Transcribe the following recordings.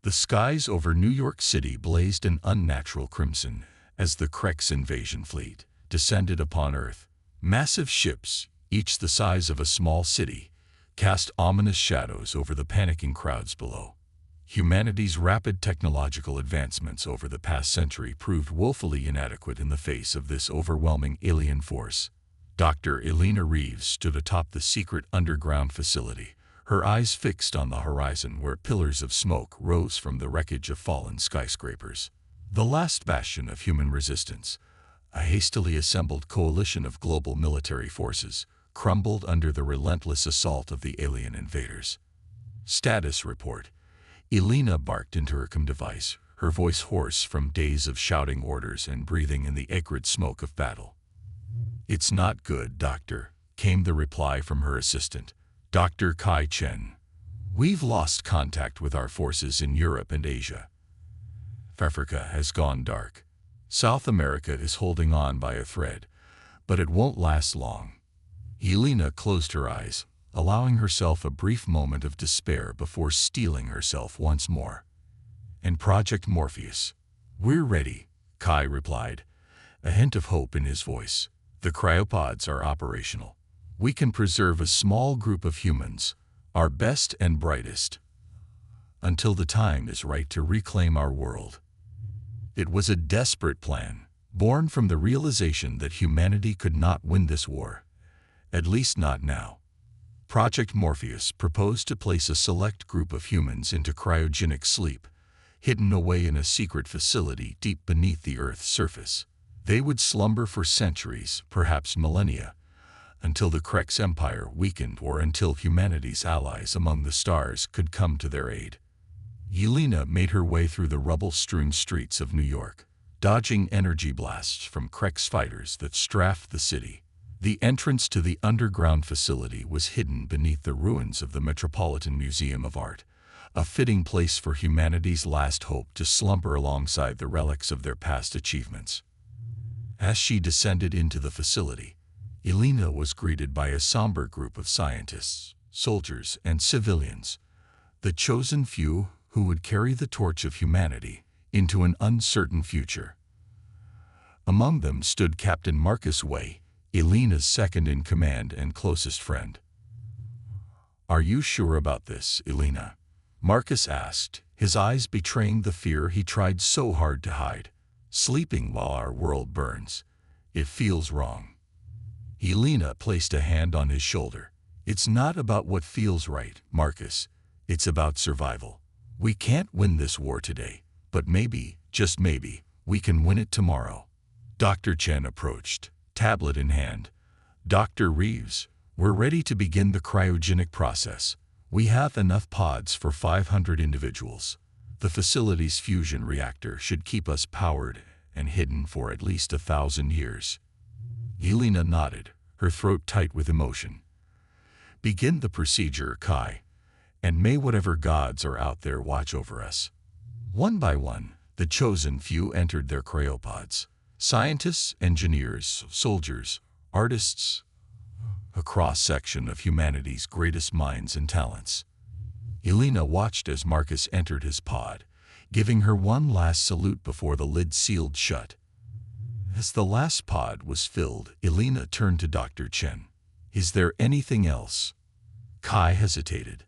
The skies over New York City blazed an unnatural crimson as the Crex invasion fleet descended upon Earth. Massive ships, each the size of a small city, cast ominous shadows over the panicking crowds below. Humanity's rapid technological advancements over the past century proved woefully inadequate in the face of this overwhelming alien force. Dr. Elena Reeves stood atop the secret underground facility, her eyes fixed on the horizon where pillars of smoke rose from the wreckage of fallen skyscrapers. The last bastion of human resistance, a hastily assembled coalition of global military forces, crumbled under the relentless assault of the alien invaders. Status report. Elena barked into her com device, her voice hoarse from days of shouting orders and breathing in the acrid smoke of battle. "It's not good, Doctor," came the reply from her assistant, Dr. Kai Chen. "We've lost contact with our forces in Europe and Asia. Africa has gone dark. South America is holding on by a thread, but it won't last long." Elena closed her eyes, allowing herself a brief moment of despair before steeling herself once more. "And Project Morpheus?" "We're ready," Kai replied, a hint of hope in his voice. "The cryopods are operational. We can preserve a small group of humans, our best and brightest, until the time is right to reclaim our world." It was a desperate plan, born from the realization that humanity could not win this war, at least not now. Project Morpheus proposed to place a select group of humans into cryogenic sleep, hidden away in a secret facility deep beneath the Earth's surface. They would slumber for centuries, perhaps millennia, until the Crex Empire weakened or until humanity's allies among the stars could come to their aid. Elena made her way through the rubble-strewn streets of New York, dodging energy blasts from Crex fighters that strafed the city. The entrance to the underground facility was hidden beneath the ruins of the Metropolitan Museum of Art, a fitting place for humanity's last hope to slumber alongside the relics of their past achievements. As she descended into the facility, Elena was greeted by a somber group of scientists, soldiers, and civilians, the chosen few who would carry the torch of humanity into an uncertain future. Among them stood Captain Marcus Way, Elena's second-in-command and closest friend. "Are you sure about this, Elena?" Marcus asked, his eyes betraying the fear he tried so hard to hide. "Sleeping while our world burns. It feels wrong." Elena placed a hand on his shoulder. "It's not about what feels right, Marcus. It's about survival. We can't win this war today, but maybe, just maybe, we can win it tomorrow." Dr. Chen approached, tablet in hand. "Dr. Reeves, we're ready to begin the cryogenic process. We have enough pods for 500 individuals. The facility's fusion reactor should keep us powered and hidden for at least 1,000 years." Elena nodded, her throat tight with emotion. "Begin the procedure, Kai, and may whatever gods are out there watch over us." One by one, the chosen few entered their cryopods. Scientists, engineers, soldiers, artists, a cross-section of humanity's greatest minds and talents. Elena watched as Marcus entered his pod, giving her one last salute before the lid sealed shut. As the last pod was filled, Elena turned to Dr. Chen. "Is there anything else?" Kai hesitated,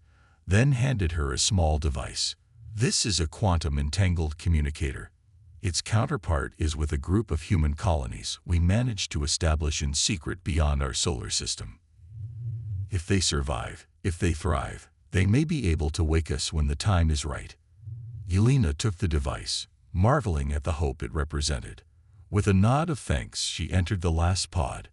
then handed her a small device. "This is a quantum entangled communicator. Its counterpart is with a group of human colonies we managed to establish in secret beyond our solar system. If they survive, if they thrive, they may be able to wake us when the time is right." Elena took the device, marveling at the hope it represented. With a nod of thanks, she entered the last pod.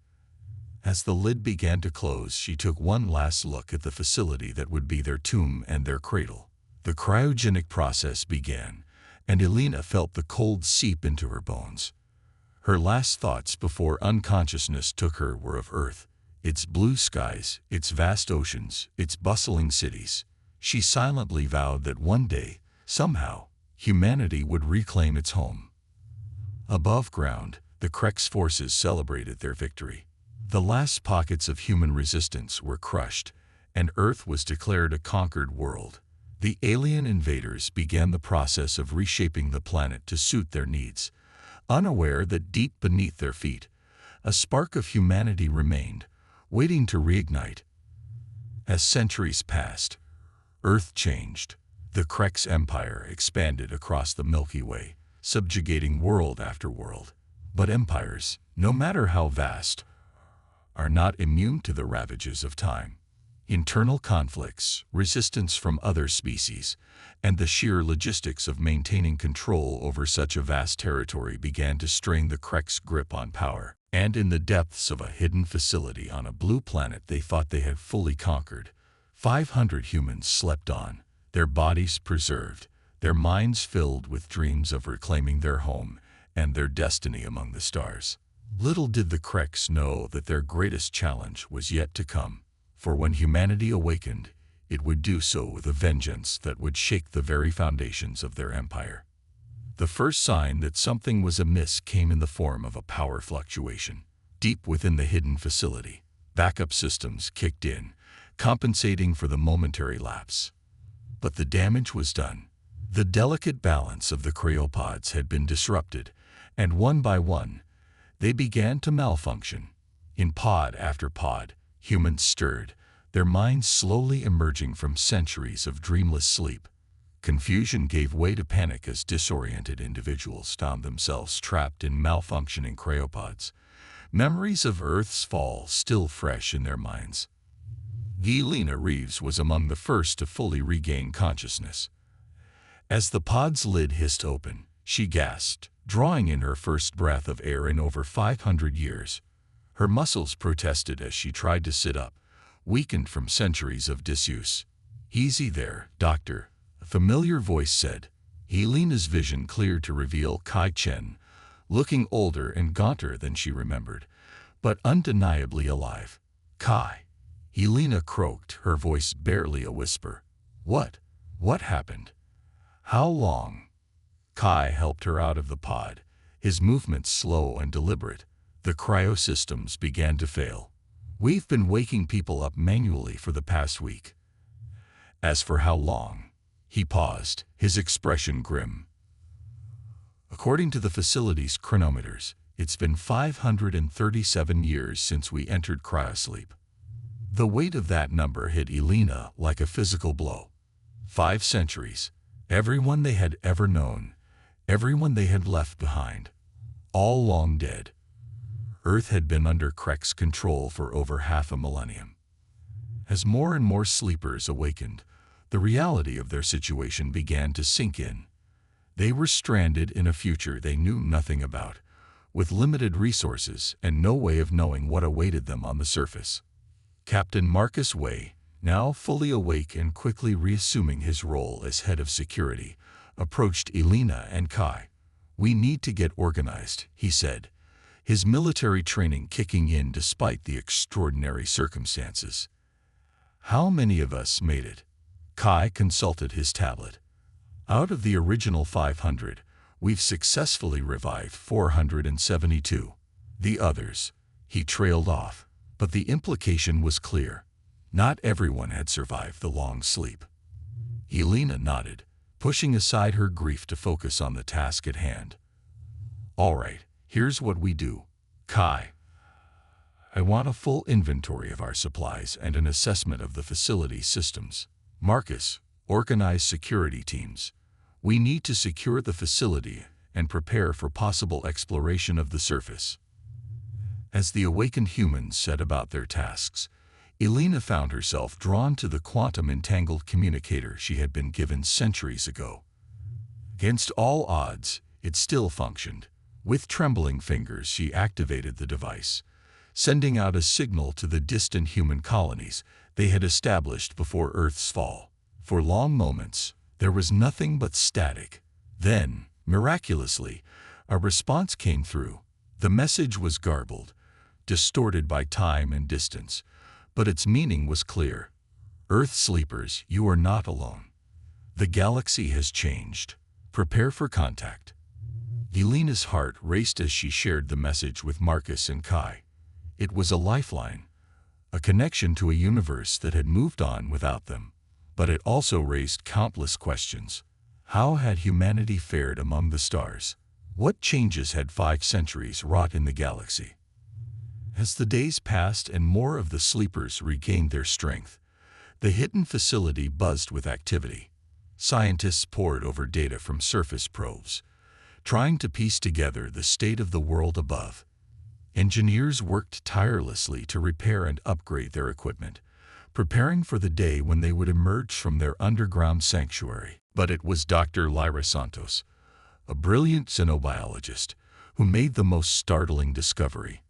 As the lid began to close, she took one last look at the facility that would be their tomb and their cradle. The cryogenic process began, and Elena felt the cold seep into her bones. Her last thoughts before unconsciousness took her were of Earth, its blue skies, its vast oceans, its bustling cities. She silently vowed that one day, somehow, humanity would reclaim its home. Above ground, the Crex forces celebrated their victory. The last pockets of human resistance were crushed, and Earth was declared a conquered world. The alien invaders began the process of reshaping the planet to suit their needs, unaware that deep beneath their feet, a spark of humanity remained, waiting to reignite. As centuries passed, Earth changed. The Crex Empire expanded across the Milky Way, subjugating world after world. But empires, no matter how vast, are not immune to the ravages of time. Internal conflicts, resistance from other species, and the sheer logistics of maintaining control over such a vast territory began to strain the Crek's grip on power. And in the depths of a hidden facility on a blue planet they thought they had fully conquered, 500 humans slept on, their bodies preserved, their minds filled with dreams of reclaiming their home and their destiny among the stars. Little did the Creks know that their greatest challenge was yet to come, for when humanity awakened, it would do so with a vengeance that would shake the very foundations of their empire. The first sign that something was amiss came in the form of a power fluctuation. Deep within the hidden facility, backup systems kicked in, compensating for the momentary lapse. But the damage was done. The delicate balance of the cryopods had been disrupted, and one by one, they began to malfunction. In pod after pod, humans stirred, their minds slowly emerging from centuries of dreamless sleep. Confusion gave way to panic as disoriented individuals found themselves trapped in malfunctioning cryopods, memories of Earth's fall still fresh in their minds. Elena Reeves was among the first to fully regain consciousness. As the pod's lid hissed open, she gasped, drawing in her first breath of air in over 500 years. Her muscles protested as she tried to sit up, weakened from centuries of disuse. "Easy there, doctor," a familiar voice said. Elena's vision cleared to reveal Kai Chen, looking older and gaunter than she remembered, but undeniably alive. "Kai," Elena croaked, her voice barely a whisper. What happened? How long?" Kai helped her out of the pod, his movements slow and deliberate. "The cryosystems began to fail. We've been waking people up manually for the past week." "As for how long?" He paused, his expression grim. "According to the facility's chronometers, it's been 537 years since we entered cryosleep." The weight of that number hit Elena like a physical blow. 5 centuries. Everyone they had ever known, everyone they had left behind, all long dead. Earth had been under Krek's control for over half a millennium. As more and more sleepers awakened, the reality of their situation began to sink in. They were stranded in a future they knew nothing about, with limited resources and no way of knowing what awaited them on the surface. Captain Marcus Way, now fully awake and quickly reassuming his role as head of security, approached Elena and Kai. "We need to get organized," he said, his military training kicking in despite the extraordinary circumstances. "How many of us made it?" Kai consulted his tablet. "Out of the original 500, we've successfully revived 472. The others," he trailed off. But the implication was clear. Not everyone had survived the long sleep. Elena nodded, pushing aside her grief to focus on the task at hand. "All right, here's what we do. Kai, I want a full inventory of our supplies and an assessment of the facility systems. Marcus, organize security teams. We need to secure the facility and prepare for possible exploration of the surface." As the awakened humans set about their tasks, Elena found herself drawn to the quantum-entangled communicator she had been given centuries ago. Against all odds, it still functioned. With trembling fingers she activated the device, sending out a signal to the distant human colonies they had established before Earth's fall. For long moments, there was nothing but static. Then, miraculously, a response came through. The message was garbled, distorted by time and distance, but its meaning was clear. "Earth sleepers, you are not alone. The galaxy has changed. Prepare for contact." Elena's heart raced as she shared the message with Marcus and Kai. It was a lifeline, a connection to a universe that had moved on without them. But it also raised countless questions. How had humanity fared among the stars? What changes had 5 centuries wrought in the galaxy? As the days passed and more of the sleepers regained their strength, the hidden facility buzzed with activity. Scientists pored over data from surface probes, trying to piece together the state of the world above. Engineers worked tirelessly to repair and upgrade their equipment, preparing for the day when they would emerge from their underground sanctuary. But it was Dr. Lyra Santos, a brilliant xenobiologist, who made the most startling discovery.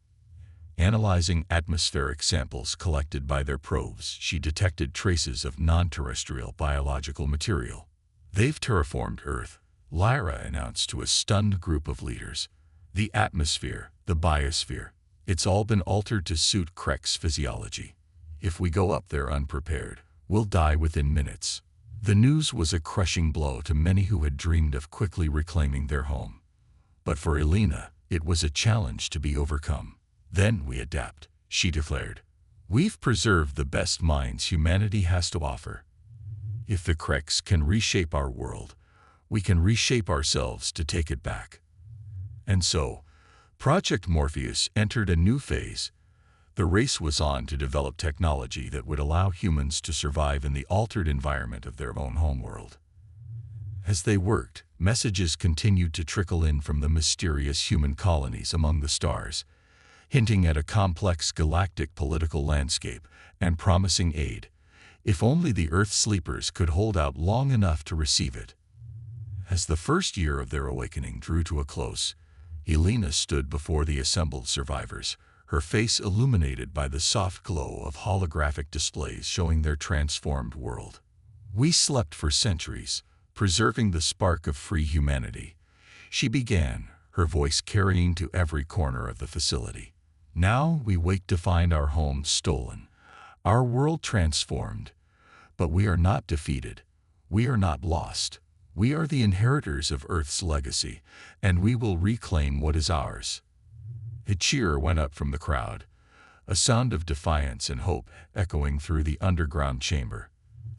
Analyzing atmospheric samples collected by their probes, she detected traces of non-terrestrial biological material. "They've terraformed Earth," Lyra announced to a stunned group of leaders. "The atmosphere, the biosphere, it's all been altered to suit Crek's physiology. If we go up there unprepared, we'll die within minutes." The news was a crushing blow to many who had dreamed of quickly reclaiming their home. But for Elena, it was a challenge to be overcome. "Then we adapt," she declared. "We've preserved the best minds humanity has to offer. If the Creks can reshape our world, we can reshape ourselves to take it back." And so, Project Morpheus entered a new phase. The race was on to develop technology that would allow humans to survive in the altered environment of their own homeworld. As they worked, messages continued to trickle in from the mysterious human colonies among the stars, hinting at a complex galactic political landscape and promising aid, if only the Earth sleepers could hold out long enough to receive it. As the first year of their awakening drew to a close, Elena stood before the assembled survivors, her face illuminated by the soft glow of holographic displays showing their transformed world. "We slept for centuries, preserving the spark of free humanity," she began, her voice carrying to every corner of the facility. "Now we wake to find our home stolen, our world transformed. But we are not defeated. We are not lost. We are the inheritors of Earth's legacy, and we will reclaim what is ours." A cheer went up from the crowd, a sound of defiance and hope echoing through the underground chamber.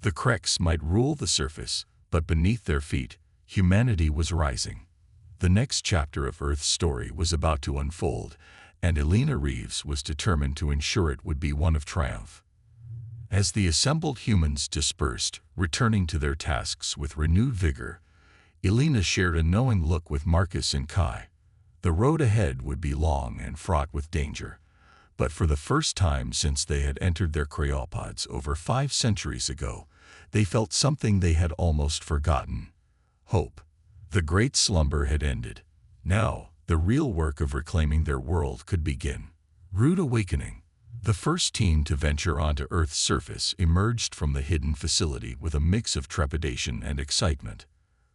The Creks might rule the surface, but beneath their feet, humanity was rising. The next chapter of Earth's story was about to unfold, and Elena Reeves was determined to ensure it would be one of triumph. As the assembled humans dispersed, returning to their tasks with renewed vigor, Elena shared a knowing look with Marcus and Kai. The road ahead would be long and fraught with danger, but for the first time since they had entered their cryopods over 5 centuries ago, they felt something they had almost forgotten: hope. The great slumber had ended. Now, the real work of reclaiming their world could begin. Rude Awakening. The first team to venture onto Earth's surface emerged from the hidden facility with a mix of trepidation and excitement.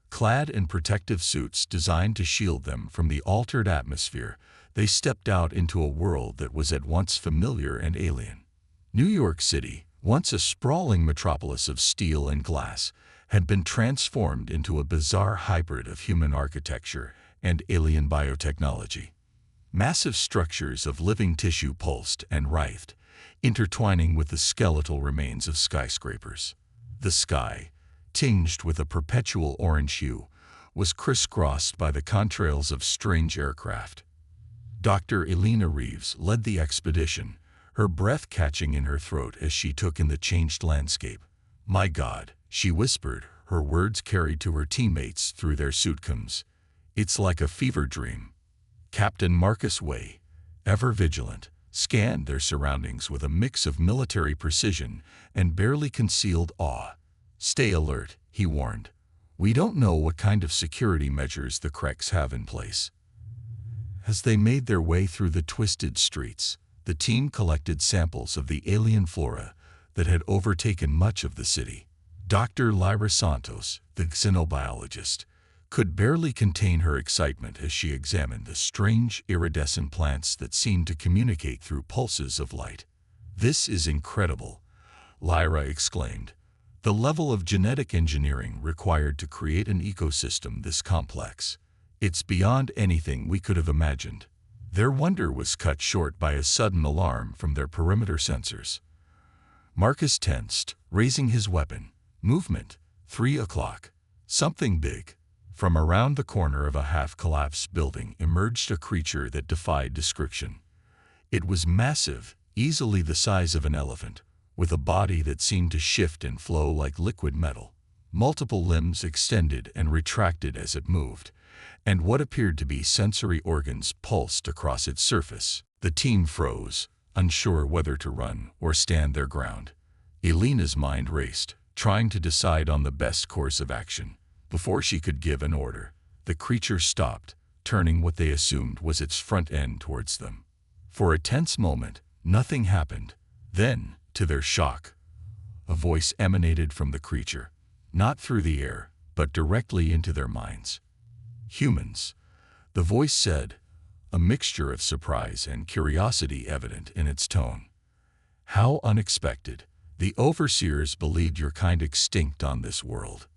Clad in protective suits designed to shield them from the altered atmosphere, they stepped out into a world that was at once familiar and alien. New York City, once a sprawling metropolis of steel and glass, had been transformed into a bizarre hybrid of human architecture and alien biotechnology. Massive structures of living tissue pulsed and writhed, intertwining with the skeletal remains of skyscrapers. The sky, tinged with a perpetual orange hue, was crisscrossed by the contrails of strange aircraft. Dr. Elena Reeves led the expedition, her breath catching in her throat as she took in the changed landscape. "My God," she whispered, her words carried to her teammates through their suitcoms. "It's like a fever dream." Captain Marcus Way, ever vigilant, scanned their surroundings with a mix of military precision and barely concealed awe. "Stay alert," he warned. "We don't know what kind of security measures the Creks have in place." As they made their way through the twisted streets, the team collected samples of the alien flora that had overtaken much of the city. Dr. Lyra Santos, the xenobiologist, could barely contain her excitement as she examined the strange, iridescent plants that seemed to communicate through pulses of light. "This is incredible," Lyra exclaimed. "The level of genetic engineering required to create an ecosystem this complex. It's beyond anything we could have imagined." Their wonder was cut short by a sudden alarm from their perimeter sensors. Marcus tensed, raising his weapon. Movement, 3 o'clock. Something big. From around the corner of a half-collapsed building emerged a creature that defied description. It was massive, easily the size of an elephant, with a body that seemed to shift and flow like liquid metal. Multiple limbs extended and retracted as it moved, and what appeared to be sensory organs pulsed across its surface. The team froze, unsure whether to run or stand their ground. Elena's mind raced, trying to decide on the best course of action. Before she could give an order, the creature stopped, turning what they assumed was its front end towards them. For a tense moment, nothing happened. Then, to their shock, a voice emanated from the creature, not through the air, but directly into their minds. "Humans," the voice said, a mixture of surprise and curiosity evident in its tone. "How unexpected. The overseers believed your kind extinct on this world."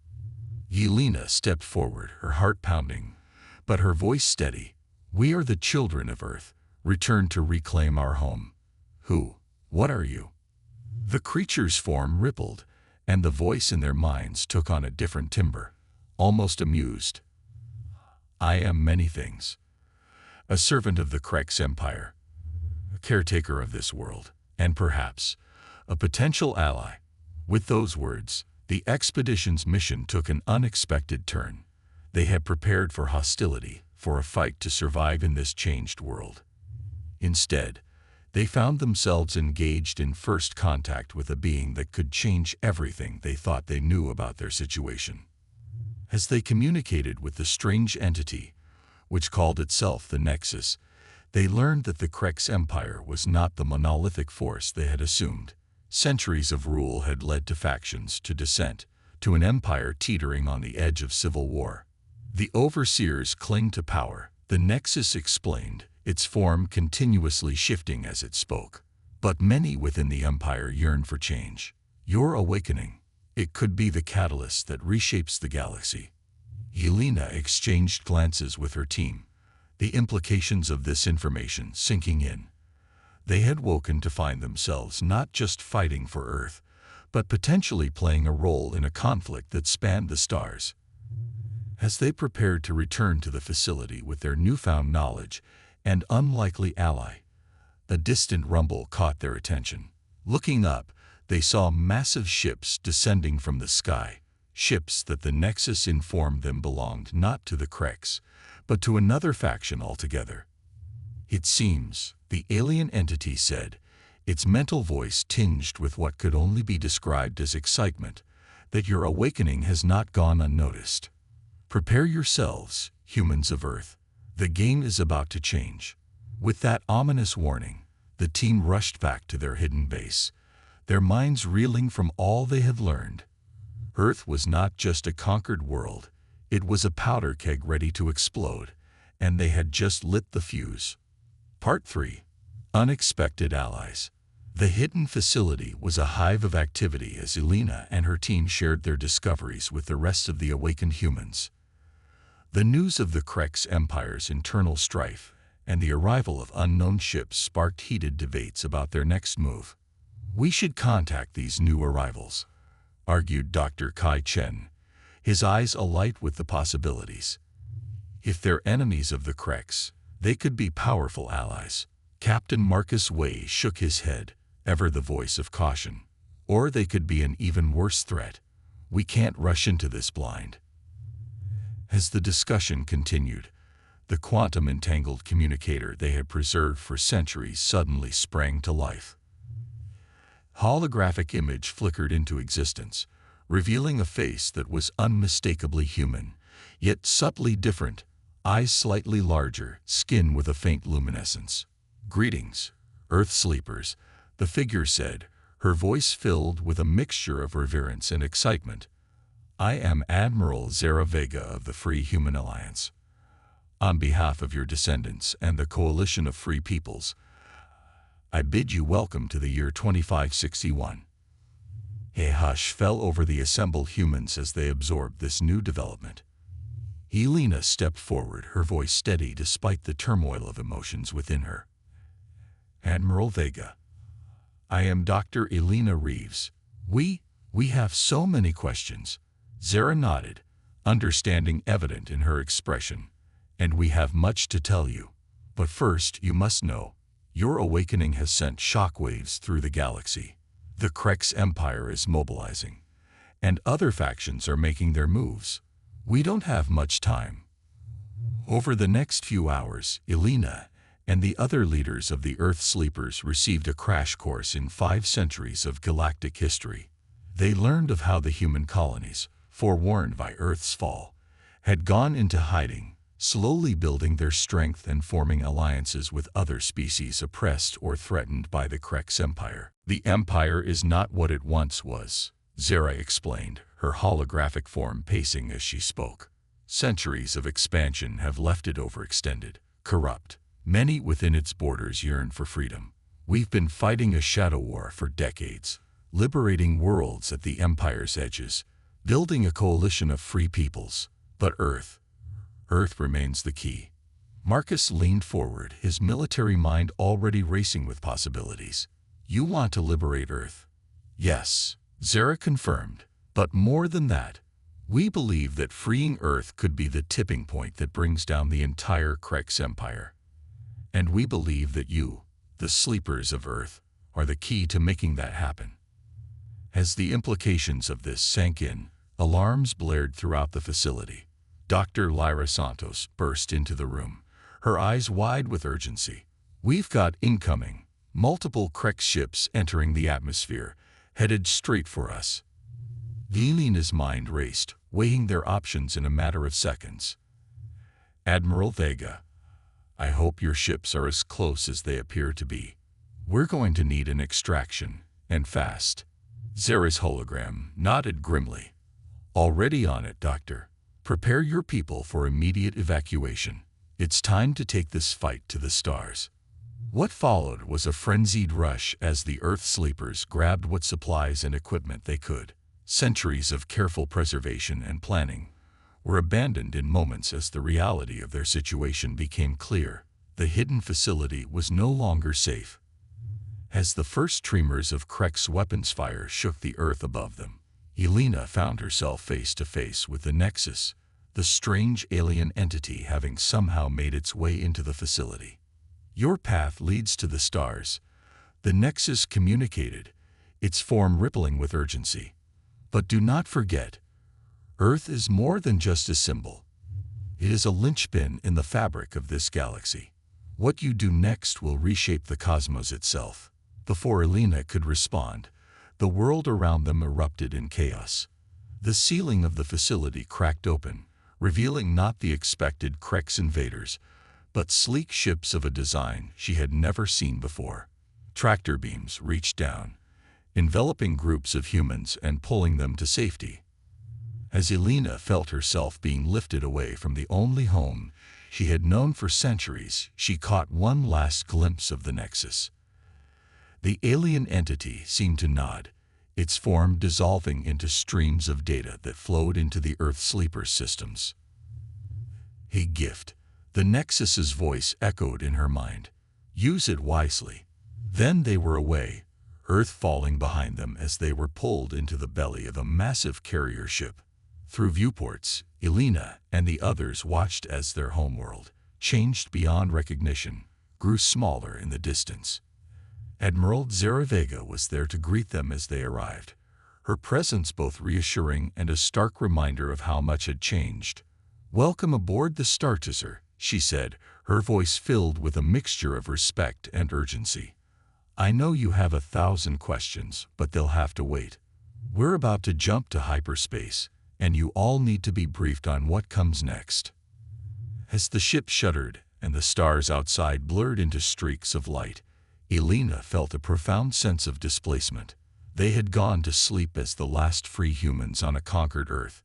Yelena stepped forward, her heart pounding, but her voice steady. "We are the children of Earth, returned to reclaim our home." "Who? What are you?" The creature's form rippled, and the voice in their minds took on a different timbre, almost amused. "I am many things. A servant of the Krex Empire, a caretaker of this world, and perhaps a potential ally." With those words, the expedition's mission took an unexpected turn. They had prepared for hostility, for a fight to survive in this changed world. Instead, they found themselves engaged in first contact with a being that could change everything they thought they knew about their situation. As they communicated with the strange entity, which called itself the Nexus, they learned that the Krex Empire was not the monolithic force they had assumed. Centuries of rule had led to factions, to dissent, to an empire teetering on the edge of civil war. The overseers cling to power, the Nexus explained, its form continuously shifting as it spoke. But many within the empire yearn for change. Your awakening, it could be the catalyst that reshapes the galaxy. Yelena exchanged glances with her team, the implications of this information sinking in. They had woken to find themselves not just fighting for Earth, but potentially playing a role in a conflict that spanned the stars. As they prepared to return to the facility with their newfound knowledge and unlikely ally, a distant rumble caught their attention. Looking up, they saw massive ships descending from the sky, ships that the Nexus informed them belonged not to the Krex, but to another faction altogether. "It seems," the alien entity said, its mental voice tinged with what could only be described as excitement, "that your awakening has not gone unnoticed. Prepare yourselves, humans of Earth. The game is about to change." With that ominous warning, the team rushed back to their hidden base, their minds reeling from all they had learned. Earth was not just a conquered world, it was a powder keg ready to explode, and they had just lit the fuse. Part 3. Unexpected Allies. The hidden facility was a hive of activity as Elena and her team shared their discoveries with the rest of the awakened humans. The news of the Krex Empire's internal strife and the arrival of unknown ships sparked heated debates about their next move. "We should contact these new arrivals," argued Dr. Kai Chen, his eyes alight with the possibilities. "If they're enemies of the Krex, they could be powerful allies." Captain Marcus Way shook his head, ever the voice of caution. "Or they could be an even worse threat. We can't rush into this blind." As the discussion continued, the quantum-entangled communicator they had preserved for centuries suddenly sprang to life. Holographic image flickered into existence, revealing a face that was unmistakably human, yet subtly different, eyes slightly larger, skin with a faint luminescence. "Greetings, Earth sleepers," the figure said, her voice filled with a mixture of reverence and excitement. "I am Admiral Zera Vega of the Free Human Alliance. On behalf of your descendants and the Coalition of Free Peoples, I bid you welcome to the year 2561. A hush fell over the assembled humans as they absorbed this new development. Elena stepped forward, her voice steady despite the turmoil of emotions within her. "Admiral Vega, I am Dr. Elena Reeves. We We have so many questions. Zara nodded, understanding evident in her expression. And we have much to tell you. But first, you must know, your awakening has sent shockwaves through the galaxy. The Krex Empire is mobilizing, and other factions are making their moves. We don't have much time. Over the next few hours, Elena and the other leaders of the Earth Sleepers received a crash course in 5 centuries of galactic history. They learned of how the human colonies, forewarned by Earth's fall, had gone into hiding, slowly building their strength and forming alliances with other species oppressed or threatened by the Krex Empire. The Empire is not what it once was, Zara explained, her holographic form pacing as she spoke. Centuries of expansion have left it overextended, corrupt. Many within its borders yearn for freedom. We've been fighting a shadow war for decades, liberating worlds at the Empire's edges, building a coalition of free peoples. But Earth remains the key. Marcus leaned forward, his military mind already racing with possibilities. You want to liberate Earth? Yes, Zara confirmed. But more than that, we believe that freeing Earth could be the tipping point that brings down the entire Krex Empire. And we believe that you, the Sleepers of Earth, are the key to making that happen. As the implications of this sank in, alarms blared throughout the facility. Dr. Lyra Santos burst into the room, her eyes wide with urgency. We've got incoming, multiple Krex ships entering the atmosphere, headed straight for us. Elena's mind raced, weighing their options in a matter of seconds. Admiral Vega, I hope your ships are as close as they appear to be. We're going to need an extraction, and fast. Zara's hologram nodded grimly. Already on it, Doctor. Prepare your people for immediate evacuation. It's time to take this fight to the stars. What followed was a frenzied rush as the Earth Sleepers grabbed what supplies and equipment they could. Centuries of careful preservation and planning were abandoned in moments as the reality of their situation became clear. The hidden facility was no longer safe. As the first tremors of Krex weapons fire shook the earth above them, Elena found herself face to face with the Nexus, the strange alien entity having somehow made its way into the facility. Your path leads to the stars, the Nexus communicated, its form rippling with urgency. But do not forget, Earth is more than just a symbol. It is a linchpin in the fabric of this galaxy. What you do next will reshape the cosmos itself. Before Elena could respond, the world around them erupted in chaos. The ceiling of the facility cracked open, revealing not the expected Krex invaders, but sleek ships of a design she had never seen before. Tractor beams reached down, enveloping groups of humans and pulling them to safety. As Elena felt herself being lifted away from the only home she had known for centuries, she caught one last glimpse of the Nexus. The alien entity seemed to nod, its form dissolving into streams of data that flowed into the Earth Sleeper systems. A gift, the Nexus's voice echoed in her mind. Use it wisely. Then they were away, Earth falling behind them as they were pulled into the belly of a massive carrier ship. Through viewports, Elena and the others watched as their homeworld, changed beyond recognition, grew smaller in the distance. Admiral Zara Vega was there to greet them as they arrived, her presence both reassuring and a stark reminder of how much had changed. "Welcome aboard the Star Chaser," she said, her voice filled with a mixture of respect and urgency. "I know you have 1,000 questions, but they'll have to wait. We're about to jump to hyperspace, and you all need to be briefed on what comes next." As the ship shuddered and the stars outside blurred into streaks of light, Elena felt a profound sense of displacement. They had gone to sleep as the last free humans on a conquered Earth.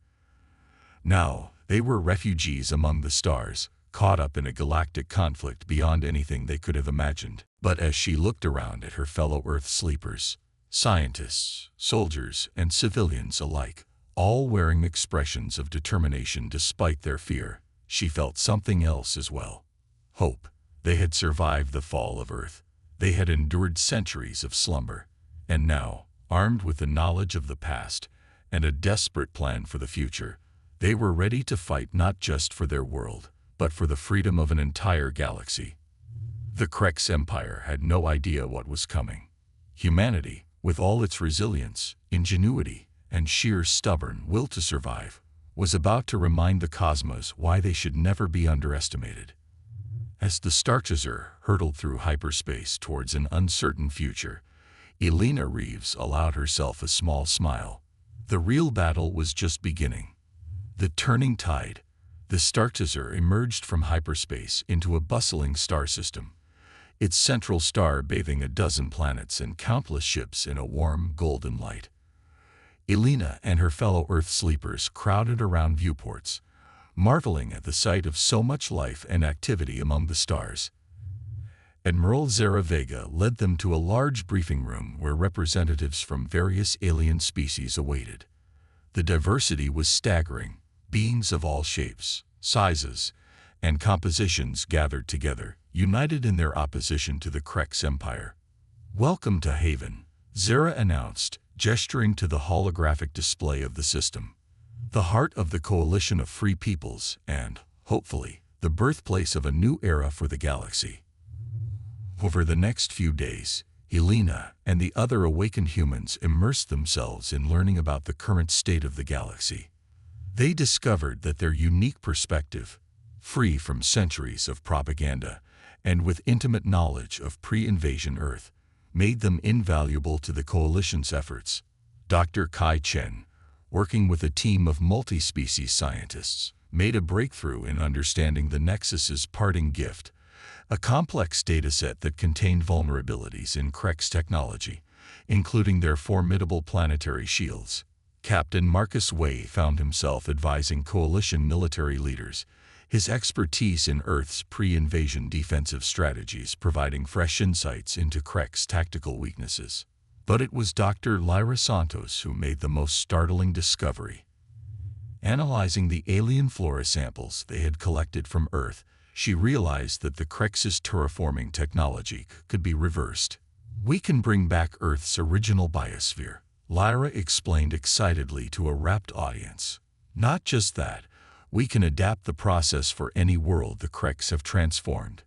Now, they were refugees among the stars, caught up in a galactic conflict beyond anything they could have imagined. But as she looked around at her fellow Earth Sleepers, scientists, soldiers, and civilians alike, all wearing expressions of determination despite their fear, she felt something else as well. Hope. They had survived the fall of Earth. They had endured centuries of slumber. And now, Armed with the knowledge of the past and a desperate plan for the future, they were ready to fight not just for their world, but for the freedom of an entire galaxy. The Krex Empire had no idea what was coming. Humanity, with all its resilience, ingenuity, and sheer stubborn will to survive, was about to remind the cosmos why they should never be underestimated. As the Starchaser hurtled through hyperspace towards an uncertain future, Elena Reeves allowed herself a small smile. The real battle was just beginning. The turning tide. The Starchaser emerged from hyperspace into a bustling star system, its central star bathing a dozen planets and countless ships in a warm, golden light. Elena and her fellow Earth sleepers crowded around viewports, marveling at the sight of so much life and activity among the stars. Admiral Zara Vega led them to a large briefing room where representatives from various alien species awaited. The diversity was staggering. Beings of all shapes, sizes, and compositions gathered together, united in their opposition to the Krex Empire. "Welcome to Haven," Zara announced, gesturing to the holographic display of the system. The heart of the coalition of free peoples and, hopefully, the birthplace of a new era for the galaxy. Over the next few days, Elena and the other awakened humans immersed themselves in learning about the current state of the galaxy. They discovered that their unique perspective, free from centuries of propaganda and with intimate knowledge of pre-invasion Earth, made them invaluable to the coalition's efforts. Dr. Kai Chen, working with a team of multi-species scientists, made a breakthrough in understanding the Nexus's parting gift, a complex dataset that contained vulnerabilities in Krex technology, including their formidable planetary shields. Captain Marcus Way found himself advising coalition military leaders, his expertise in Earth's pre-invasion defensive strategies providing fresh insights into Krex tactical weaknesses. But it was Dr. Lyra Santos who made the most startling discovery. Analyzing the alien flora samples they had collected from Earth, she realized that the Krex's terraforming technology could be reversed. "We can bring back Earth's original biosphere," Lyra explained excitedly to a rapt audience. "Not just that, we can adapt the process for any world the Krex have transformed.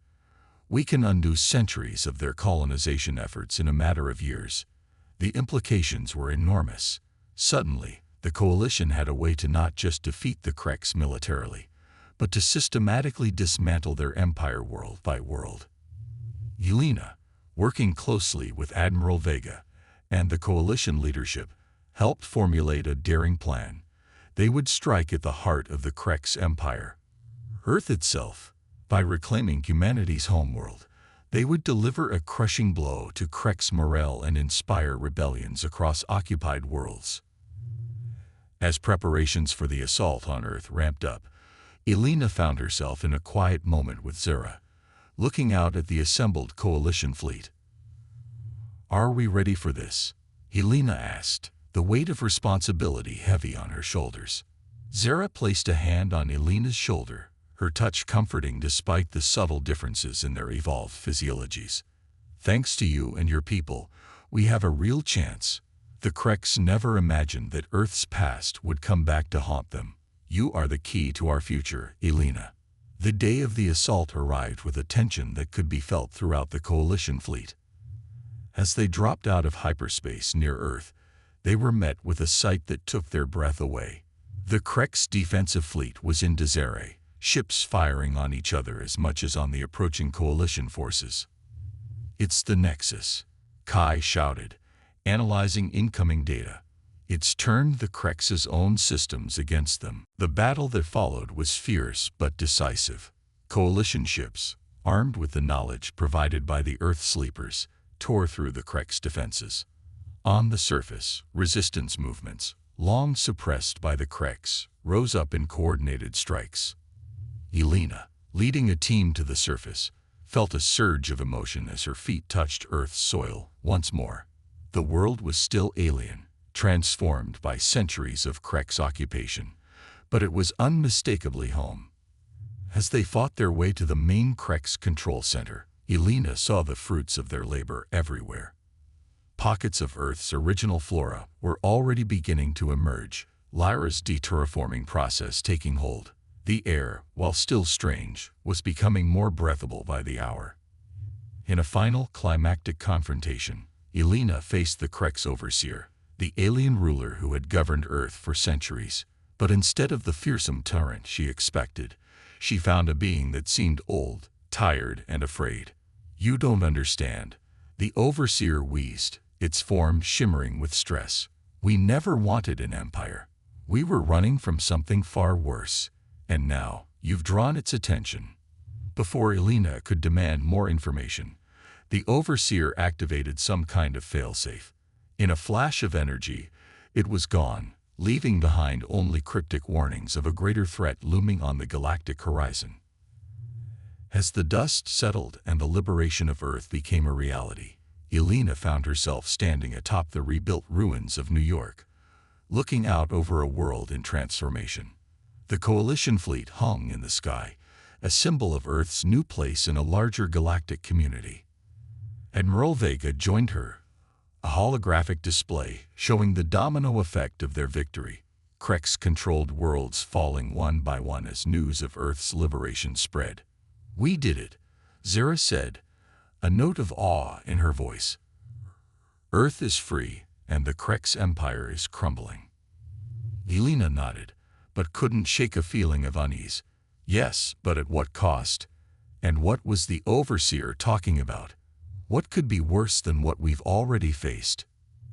We can undo centuries of their colonization efforts in a matter of years." The implications were enormous. Suddenly, the coalition had a way to not just defeat the Krex militarily, but to systematically dismantle their empire world by world. Elena, working closely with Admiral Vega and the coalition leadership, helped formulate a daring plan. They would strike at the heart of the Krex Empire, Earth itself. By reclaiming humanity's homeworld, they would deliver a crushing blow to Krex morale and inspire rebellions across occupied worlds. As preparations for the assault on Earth ramped up, Elena found herself in a quiet moment with Zara, looking out at the assembled coalition fleet. "Are we ready for this?" Elena asked, the weight of responsibility heavy on her shoulders. Zara placed a hand on Elena's shoulder, her touch comforting despite the subtle differences in their evolved physiologies. "Thanks to you and your people, we have a real chance. The Krex never imagined that Earth's past would come back to haunt them. You are the key to our future, Elena." The day of the assault arrived with a tension that could be felt throughout the coalition fleet. As they dropped out of hyperspace near Earth, they were met with a sight that took their breath away. The Krex defensive fleet was in disarray, ships firing on each other as much as on the approaching coalition forces. "It's the Nexus," Kai shouted, analyzing incoming data. "It's turned the Krex's own systems against them." The battle that followed was fierce but decisive. Coalition ships, armed with the knowledge provided by the Earth sleepers, tore through the Krex defenses. On the surface, resistance movements, long suppressed by the Krex, rose up in coordinated strikes. Elena, leading a team to the surface, felt a surge of emotion as her feet touched Earth's soil once more. The world was still alien, transformed by centuries of Krex occupation, but it was unmistakably home. As they fought their way to the main Krex control center, Elena saw the fruits of their labor everywhere. Pockets of Earth's original flora were already beginning to emerge, Lyra's deterraforming process taking hold. The air, while still strange, was becoming more breathable by the hour. In a final climactic confrontation, Elena faced the Crex Overseer, the alien ruler who had governed Earth for centuries. But instead of the fearsome tyrant she expected, she found a being that seemed old, tired, and afraid. "You don't understand," the Overseer wheezed, its form shimmering with stress. "We never wanted an empire. We were running from something far worse. And now, you've drawn its attention." Before Elena could demand more information, the Overseer activated some kind of failsafe. In a flash of energy, it was gone, leaving behind only cryptic warnings of a greater threat looming on the galactic horizon. As the dust settled and the liberation of Earth became a reality, Elena found herself standing atop the rebuilt ruins of New York, looking out over a world in transformation. The Coalition fleet hung in the sky, a symbol of Earth's new place in a larger galactic community. Admiral Vega joined her, a holographic display showing the domino effect of their victory, Crex-controlled worlds falling one by one as news of Earth's liberation spread. "We did it," Zara said, a note of awe in her voice. "Earth is free, and the Crex Empire is crumbling." Elena nodded, but couldn't shake a feeling of unease. Yes, but at what cost? And what was the Overseer talking about? What could be worse than what we've already faced?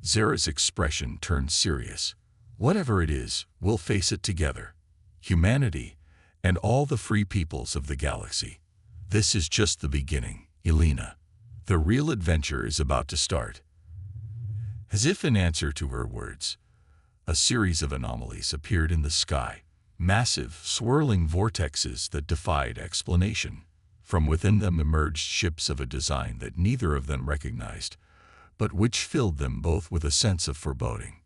Zara's expression turned serious. "Whatever it is, we'll face it together. Humanity, and all the free peoples of the galaxy. This is just the beginning, Elena. The real adventure is about to start." As if in answer to her words, a series of anomalies appeared in the sky, massive, swirling vortexes that defied explanation. From within them emerged ships of a design that neither of them recognized, but which filled them both with a sense of foreboding.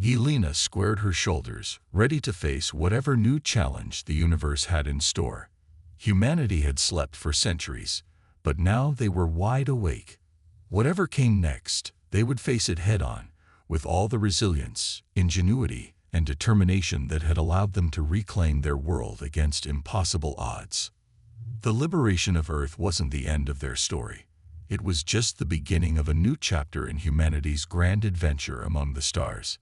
Elena squared her shoulders, ready to face whatever new challenge the universe had in store. Humanity had slept for centuries, but now they were wide awake. Whatever came next, they would face it head-on, with all the resilience, ingenuity, and determination that had allowed them to reclaim their world against impossible odds. The liberation of Earth wasn't the end of their story. It was just the beginning of a new chapter in humanity's grand adventure among the stars.